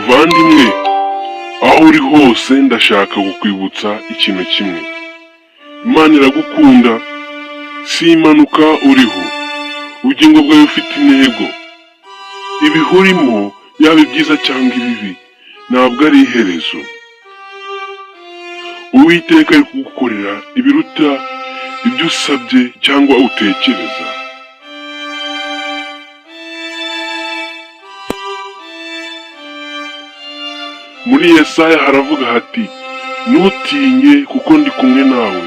Muvandimwe, aho uri hose ndashaka kukwibutsa ikintu kimwe. Imana iragukunda, si impanuka uriho. Ubugingo bwawe bufite intego. Ibihe urimo, yaba ibyiza cyangwa ibibi, ntabwo ari iherezo. Uwiteka ari kugukorera ibiruta ibyo usabye cyangwa utekereza. Muri Yesaya haravuga hati, ntutinye kuko ndi kumwe nawe,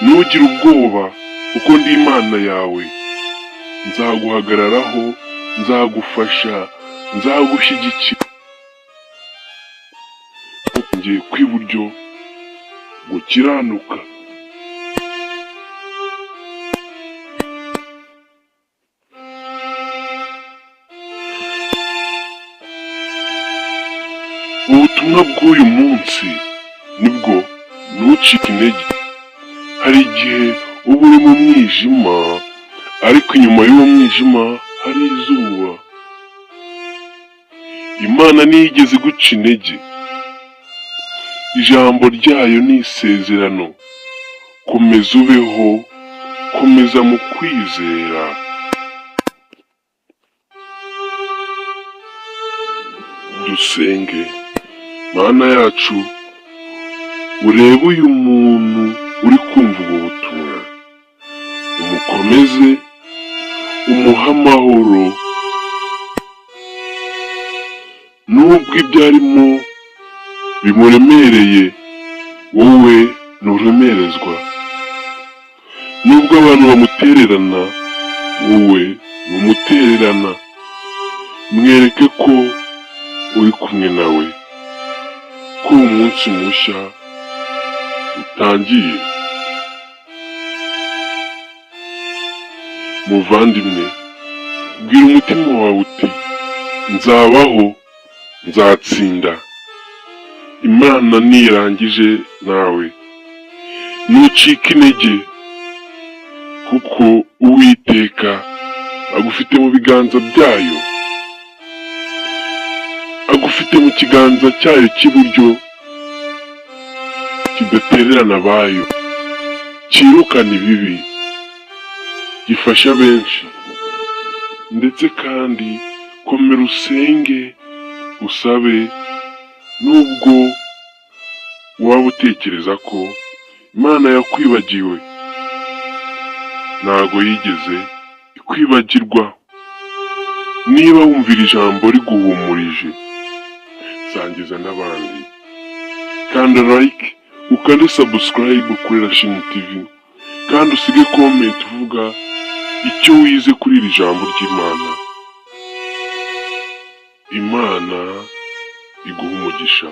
ntugire ubwoba kuko ndi Imana yawe, nzaguhagararaho, nzagufasha, nzagushyigikira. Ngiye kw'iburyo gukiranuka. Ubutumwa bw'uyu munsi nibwo ntucike intege. Hari igihe uba uri mu mwijima, ariko inyuma y'uwo mwijima hari izuba. Imana ntiyigeze iguca intege. Ijambo ryayo ni isezerano. Komeza ubeho, komeza mu kwizera. Dusenge. Mana yacu, urebe uyu muntu uri kumva ubu butumwa, umukomeze, umuhe amahoro. Nubwo ibyo arimo bimuremereye, wowe nturemerezwa. Nubwo abantu bamutererana, wowe ntumutererana. Mwereke ko uri kumwe nawe, ko umunsi mushya utangiye. Muvandimwe, bwira umutima wawe uti, nzabaho, nzatsinda. Imana nirangije nawe. Ntucike intege, kuko Uwiteka agufite mu biganza byayo. Agufite mu kiganza cyayo cy'iburyo kidatererana abayo, cyirukana ibibi, gifasha benshi. Ndetse kandi komera usenge, usabe, nubwo waba utekereza ko Imana yakwibagiwe, ntago yigeze ikwibagirwa. Niba wumvira ijambo riguhumurije, sangiza n'abandi. Kanda like, ukande subscribe kuri Rashim TV, kandi usige comment uvuga icyo wize kuri iri jambo ry'Imana. Imana iguha umugisha.